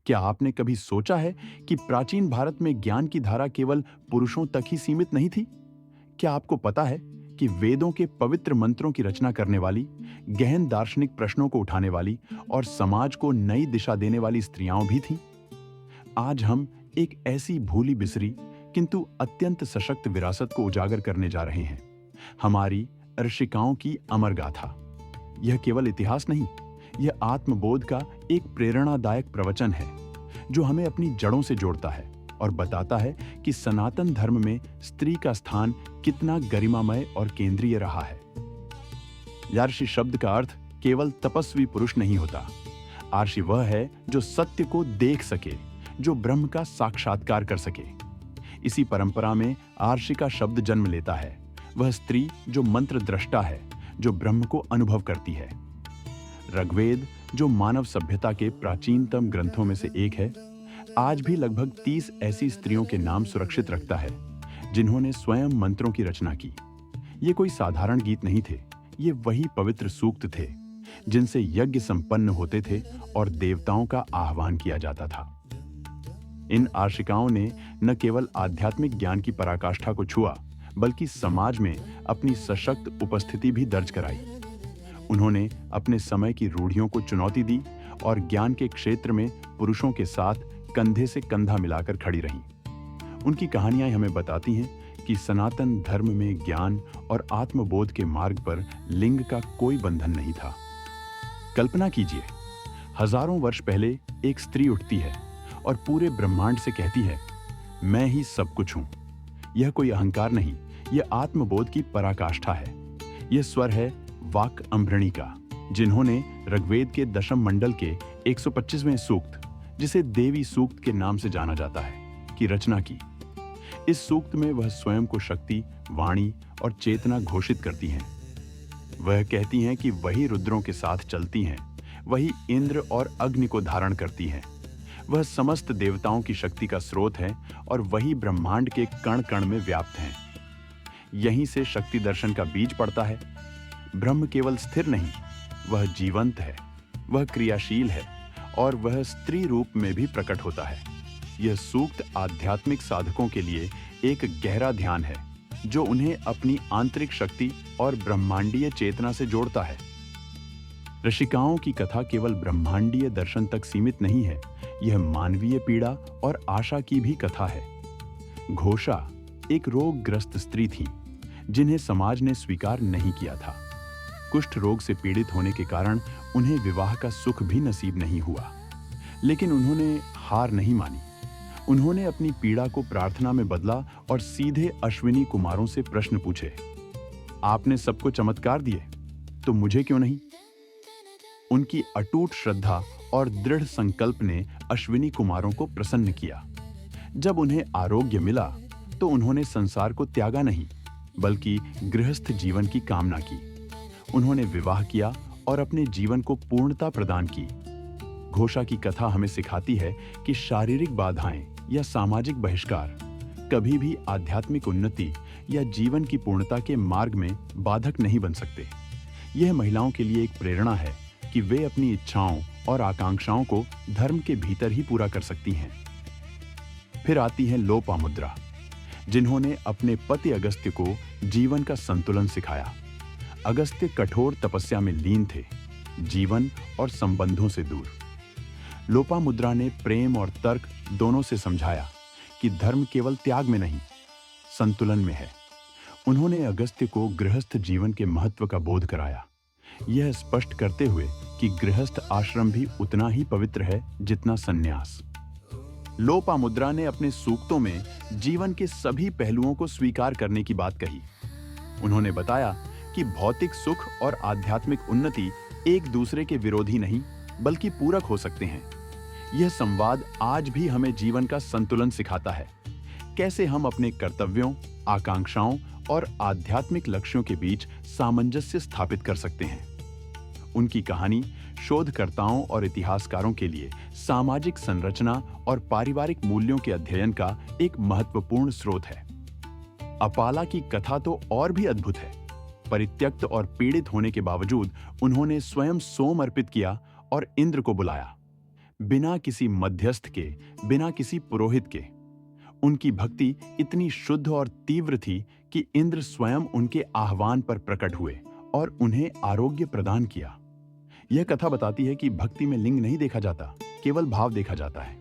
क्या आपने कभी सोचा है कि प्राचीन भारत में ज्ञान की धारा केवल पुरुषों तक ही सीमित नहीं थी? क्या आपको पता है कि वेदों के पवित्र मंत्रों की रचना करने वाली, गहन दार्शनिक प्रश्नों को उठाने वाली और समाज को नई दिशा देने वाली स्त्रियां भी थीं? आज हम एक ऐसी भूली बिसरी किंतु अत्यंत सशक्त विरासत को उजागर करने जा रहे हैं, हमारी ऋषिकाओं की अमर गाथा। यह केवल इतिहास नहीं, यह आत्मबोध का एक प्रेरणादायक प्रवचन है जो हमें अपनी जड़ों से जोड़ता है और बताता है कि सनातन धर्म में स्त्री का स्थान कितना गरिमामय और केंद्रीय रहा है। यार्षि शब्द का अर्थ केवल तपस्वी पुरुष नहीं होता। आर्षि वह है जो सत्य को देख सके, जो ब्रह्म का साक्षात्कार कर सके। इसी परंपरा में आर्षि का शब्द जन्म लेता है, वह स्त्री जो मंत्र दृष्टा है, जो ब्रह्म को अनुभव करती है। ऋग्वेद, जो मानव सभ्यता के प्राचीनतम ग्रंथों में से एक है, आज भी लगभग 30 ऐसी स्त्रियों के नाम सुरक्षित रखता है जिन्होंने स्वयं मंत्रों की रचना की। ये कोई साधारण गीत नहीं थे, ये वही पवित्र सूक्त थे जिनसे यज्ञ संपन्न होते थे और देवताओं का आह्वान किया जाता था। इन आर्षिकाओं ने न केवल आध्यात्मिक ज्ञान की पराकाष्ठा को छुआ, बल्कि समाज में अपनी सशक्त उपस्थिति भी दर्ज कराई। उन्होंने अपने समय की रूढ़ियों को चुनौती दी और ज्ञान के क्षेत्र में पुरुषों के साथ कंधे से कंधा मिलाकर खड़ी रहीं। उनकी कहानियां हमें बताती हैं कि सनातन धर्म में ज्ञान और आत्मबोध के मार्ग पर लिंग का कोई बंधन नहीं था। कल्पना कीजिए, हजारों वर्ष पहले एक स्त्री उठती है और पूरे ब्रह्मांड से कहती है, मैं ही सब कुछ हूं। यह कोई अहंकार नहीं, यह आत्मबोध की पराकाष्ठा है। यह स्वर है वाक अम्भृणी का, जिन्होंने ऋग्वेद के दशम मंडल के 125वें सूक्त, जिसे देवी सूक्त के नाम से जाना जाता है, की रचना की। इस सूक्त में वह स्वयं को शक्ति, वाणी और चेतना घोषित करती हैं। वह कहती हैं कि वही रुद्रों के साथ चलती हैं, वही इंद्र और अग्नि को धारण करती हैं, वह समस्त देवताओं की शक्ति का स्रोत है और वही ब्रह्मांड के कण कण में व्याप्त हैं। यहीं से शक्ति दर्शन का बीज पड़ता है। ब्रह्म केवल स्थिर नहीं, वह जीवंत है, वह क्रियाशील है और वह स्त्री रूप में भी प्रकट होता है। यह सूक्त आध्यात्मिक साधकों के लिए एक गहरा ध्यान है जो उन्हें अपनी आंतरिक शक्ति और ब्रह्मांडीय चेतना से जोड़ता है। ऋषिकाओं की कथा केवल ब्रह्मांडीय दर्शन तक सीमित नहीं है, यह मानवीय पीड़ा और आशा की भी कथा है। घोषा एक रोगग्रस्त स्त्री थी जिन्हें समाज ने स्वीकार नहीं किया था। कुष्ठ रोग से पीड़ित होने के कारण उन्हें विवाह का सुख भी नसीब नहीं हुआ, लेकिन उन्होंने हार नहीं मानी। उन्होंने अपनी पीड़ा को प्रार्थना में बदला और सीधे अश्विनी कुमारों से प्रश्न पूछे, आपने सबको चमत्कार दिए, तो मुझे क्यों नहीं? उनकी अटूट श्रद्धा और दृढ़ संकल्प ने अश्विनी कुमारों को प्रसन्न किया। जब उन्हें आरोग्य मिला तो उन्होंने संसार को त्यागा नहीं, बल्कि गृहस्थ जीवन की कामना की। उन्होंने विवाह किया और अपने जीवन को पूर्णता प्रदान की। घोषा की कथा हमें सिखाती है कि शारीरिक बाधाएं या सामाजिक बहिष्कार कभी भी आध्यात्मिक उन्नति या जीवन की पूर्णता के मार्ग में बाधक नहीं बन सकते। यह महिलाओं के लिए एक प्रेरणा है कि वे अपनी इच्छाओं और आकांक्षाओं को धर्म के भीतर ही पूरा कर सकती हैं। फिर आती है लोपामुद्रा, जिन्होंने अपने पति अगस्त्य को जीवन का संतुलन सिखाया। अगस्त्य कठोर तपस्या में लीन थे, जीवन और संबंधों से दूर। लोपामुद्रा ने प्रेम और तर्क दोनों से समझाया कि धर्म केवल त्याग में नहीं, संतुलन में है। उन्होंने अगस्त्य को गृहस्थ जीवन के महत्व का बोध कराया, यह स्पष्ट करते हुए कि गृहस्थ आश्रम भी उतना ही पवित्र है जितना संन्यास। लोपामुद्रा ने अपने सूक्तों में जीवन के सभी पहलुओं को स्वीकार करने की बात कही। उन्होंने बताया कि भौतिक सुख और आध्यात्मिक उन्नति एक दूसरे के विरोधी नहीं, बल्कि पूरक हो सकते हैं। यह संवाद आज भी हमें जीवन का संतुलन सिखाता है, कैसे हम अपने कर्तव्यों, आकांक्षाओं और आध्यात्मिक लक्ष्यों के बीच सामंजस्य स्थापित कर सकते हैं। उनकी कहानी शोधकर्ताओं और इतिहासकारों के लिए सामाजिक संरचना और पारिवारिक मूल्यों के अध्ययन का एक महत्वपूर्ण स्रोत है। अपाला की कथा तो और भी अद्भुत है। परित्यक्त और पीड़ित होने के बावजूद उन्होंने स्वयं सोम अर्पित किया और इंद्र को बुलाया। बिना किसी मध्यस्थ के, बिना किसी पुरोहित के। उनकी भक्ति इतनी शुद्ध और तीव्र थी कि इंद्र स्वयं उनके आह्वान पर प्रकट हुए और उन्हें आरोग्य प्रदान किया। यह कथा बताती है कि भक्ति में लिंग नहीं देखा जाता, केवल भाव देखा जाता है।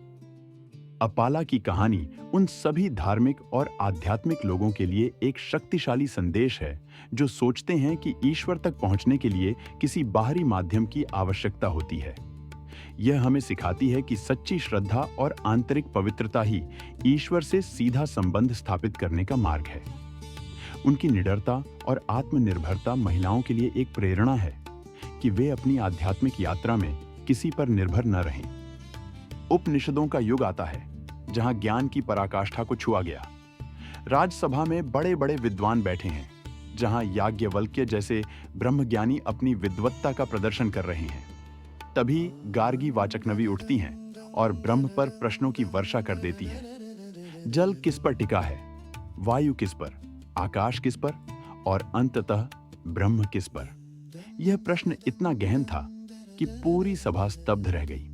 अपाला की कहानी उन सभी धार्मिक और आध्यात्मिक लोगों के लिए एक शक्तिशाली संदेश है जो सोचते हैं कि ईश्वर तक पहुंचने के लिए किसी बाहरी माध्यम की आवश्यकता होती है। यह हमें सिखाती है कि सच्ची श्रद्धा और आंतरिक पवित्रता ही ईश्वर से सीधा संबंध स्थापित करने का मार्ग है। उनकी निडरता और आत्मनिर्भरता महिलाओं के लिए एक प्रेरणा है कि वे अपनी आध्यात्मिक यात्रा में किसी पर निर्भर न रहें। उपनिषदों का युग आता है जहां ज्ञान की पराकाष्ठा को छुआ गया। राजसभा में बड़े बड़े विद्वान बैठे हैं, जहां याज्ञवल्क्य जैसे ब्रह्मज्ञानी अपनी विद्वत्ता का प्रदर्शन कर रहे हैं। तभी गार्गी वाचकनवी उठती हैं और ब्रह्म पर प्रश्नों की वर्षा कर देती है। जल किस पर टिका है, वायु किस पर, आकाश किस पर और अंततः ब्रह्म किस पर? यह प्रश्न इतना गहन था कि पूरी सभा स्तब्ध रह गई।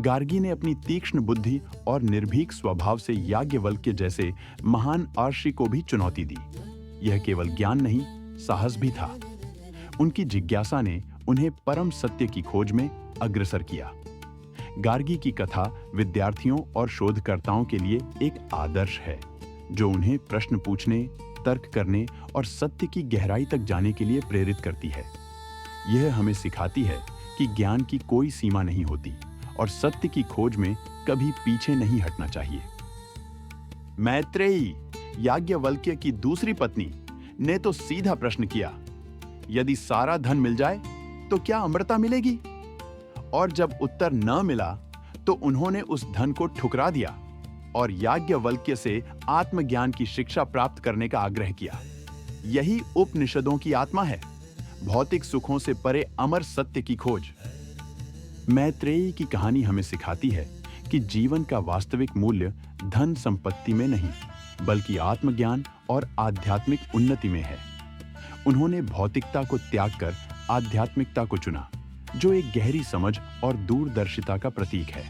गार्गी ने अपनी तीक्ष्ण बुद्धि और निर्भीक स्वभाव से याज्ञवल्क्य जैसे महान आर्षि को भी चुनौती दी। यह केवल ज्ञान नहीं, साहस भी था। उनकी जिज्ञासा ने उन्हें परम सत्य की खोज में अग्रसर किया। गार्गी की कथा विद्यार्थियों और शोधकर्ताओं के लिए एक आदर्श है, जो उन्हें प्रश्न पूछने, तर्क करने और सत्य की गहराई तक जाने के लिए प्रेरित करती है। यह हमें सिखाती है कि ज्ञान की कोई सीमा नहीं होती और सत्य की खोज में कभी पीछे नहीं हटना चाहिए। मैत्रेयी, याज्ञवल्क्य की दूसरी पत्नी, ने तो सीधा प्रश्न किया, यदि सारा धन मिल जाए तो क्या अमरता मिलेगी? और जब उत्तर न मिला तो उन्होंने उस धन को ठुकरा दिया और याज्ञवल्क्य से आत्मज्ञान की शिक्षा प्राप्त करने का आग्रह किया। यही उपनिषदों की आत्मा है, भौतिक सुखों से परे अमर सत्य की खोज। मैत्रेयी की कहानी हमें सिखाती है कि जीवन का वास्तविक मूल्य धन संपत्ति में नहीं, बल्कि आत्मज्ञान और आध्यात्मिक उन्नति में है। उन्होंने भौतिकता को त्याग कर आध्यात्मिकता को चुना, जो एक गहरी समझ और दूरदर्शिता का प्रतीक है।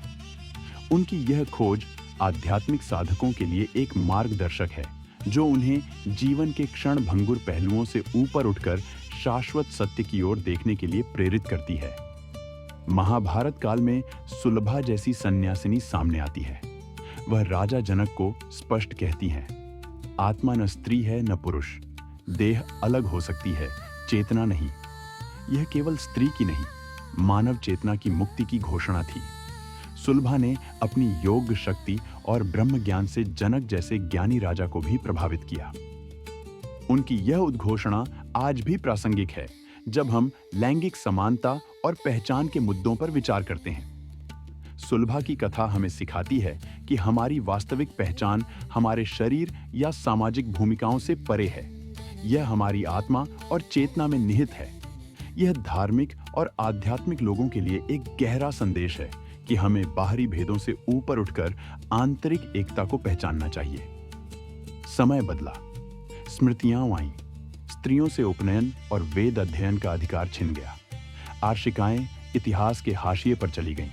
उनकी यह खोज आध्यात्मिक साधकों के लिए एक मार्गदर्शक है, जो उन्हें जीवन के क्षणभंगुर पहलुओं से ऊपर उठकर शाश्वत सत्य की ओर देखने के लिए प्रेरित करती है। महाभारत काल में सुलभा जैसी सन्यासिनी सामने आती है। वह राजा जनक को स्पष्ट कहती हैं, आत्मा न स्त्री है न पुरुष, देह अलग हो सकती है, चेतना नहीं। यह केवल स्त्री की नहीं, मानव चेतना की मुक्ति की घोषणा थी। सुलभा ने अपनी योग शक्ति और ब्रह्म ज्ञान से जनक जैसे ज्ञानी राजा को भी प्रभावित किया। उनकी यह उद्घोषणा आज भी प्रासंगिक है, जब हम लैंगिक समानता और पहचान के मुद्दों पर विचार करते हैं। सुलभा की कथा हमें सिखाती है कि हमारी वास्तविक पहचान हमारे शरीर या सामाजिक भूमिकाओं से परे है। यह हमारी आत्मा और चेतना में निहित है। यह धार्मिक और आध्यात्मिक लोगों के लिए एक गहरा संदेश है कि हमें बाहरी भेदों से ऊपर उठकर आंतरिक एकता को पहचानना चाहिए। समय बदला, स्मृतियां आईं, स्त्रियों से उपनयन और वेद अध्ययन का अधिकार छिन गया। आर्षिकाएं इतिहास के हाशिए पर चली गईं,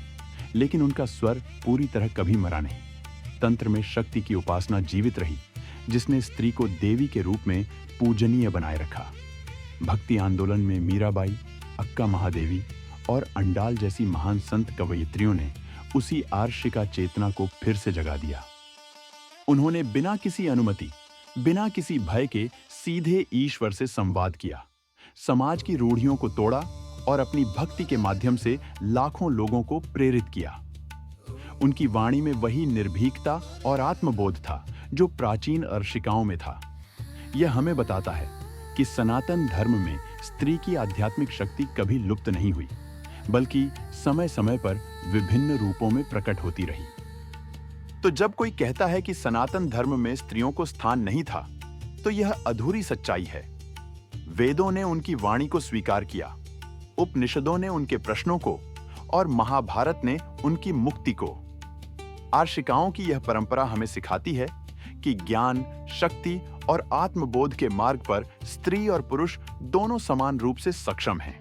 लेकिन उनका स्वर पूरी तरह कभी मरा नहीं। तंत्र में शक्ति की उपासना जीवित रही, जिसने स्त्री को देवी के रूप में पूजनीय बनाए रखा। भक्ति आंदोलन में मीराबाई, अक्का महादेवी और अंडाल जैसी महान संत कवयित्रियों ने उसी आर्षिका चेतना को फिर से जगा दिया। उन्होंने बिना किसी अनुमति, बिना किसी भय के सीधे ईश्वर से संवाद किया, समाज की रूढ़ियों को तोड़ा और अपनी भक्ति के माध्यम से लाखों लोगों को प्रेरित किया। उनकी वाणी में वही निर्भीकता और आत्मबोध था जो प्राचीन अर्षिकाओं में था। यह हमें बताता है कि सनातन धर्म में स्त्री की आध्यात्मिक शक्ति कभी लुप्त नहीं हुई, बल्कि समय समय पर विभिन्न रूपों में प्रकट होती रही। तो जब कोई कहता है कि सनातन धर्म में स्त्रियों को स्थान नहीं था, तो यह अधूरी सच्चाई है। वेदों ने उनकी वाणी को स्वीकार किया, उपनिषदों ने उनके प्रश्नों को और महाभारत ने उनकी मुक्ति को। आर्षिकाओं की यह परंपरा हमें सिखाती है कि ज्ञान, शक्ति और आत्मबोध के मार्ग पर स्त्री और पुरुष दोनों समान रूप से सक्षम हैं।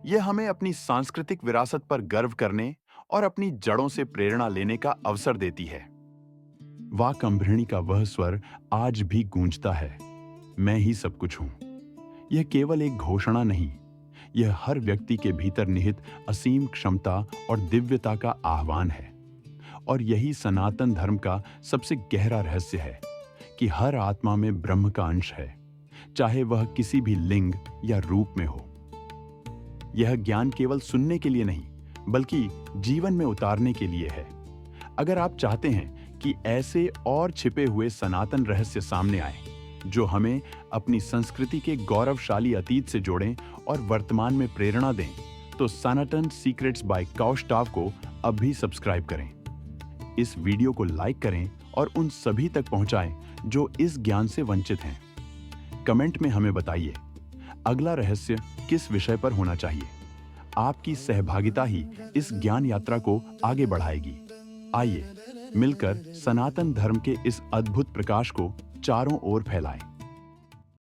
यह हमें अपनी सांस्कृतिक विरासत पर गर्व करने और अपनी जड़ों से प्रेरणा लेने का अवसर देती है। वाकम्भृणी का वह स्वर आज भी गूंजता है, मैं ही सब कुछ हूं। यह केवल एक घोषणा नहीं, यह हर व्यक्ति के भीतर निहित असीम क्षमता और दिव्यता का आह्वान है। और यही सनातन धर्म का सबसे गहरा रहस्य है कि हर आत्मा में ब्रह्म का अंश है, चाहे वह किसी भी लिंग या रूप में हो। यह ज्ञान केवल सुनने के लिए नहीं, बल्कि जीवन में उतारने के लिए है। अगर आप चाहते हैं कि ऐसे और छिपे हुए सनातन रहस्य सामने आए, जो हमें अपनी संस्कृति के गौरवशाली अतीत से जोड़ें और वर्तमान में प्रेरणा दें, तो सनातन सीक्रेट्स बाय कौशटाव को अब भी सब्सक्राइब करें। इस वीडियो को लाइक करें और उन सभी तक पहुंचाएं जो इस ज्ञान से वंचित हैं। कमेंट में हमें बताइए, अगला रहस्य किस विषय पर होना चाहिए। आपकी सहभागिता ही इस ज्ञान यात्रा को आगे बढ़ाएगी। आइए मिलकर सनातन धर्म के इस अद्भुत प्रकाश को चारों ओर फैलाएं।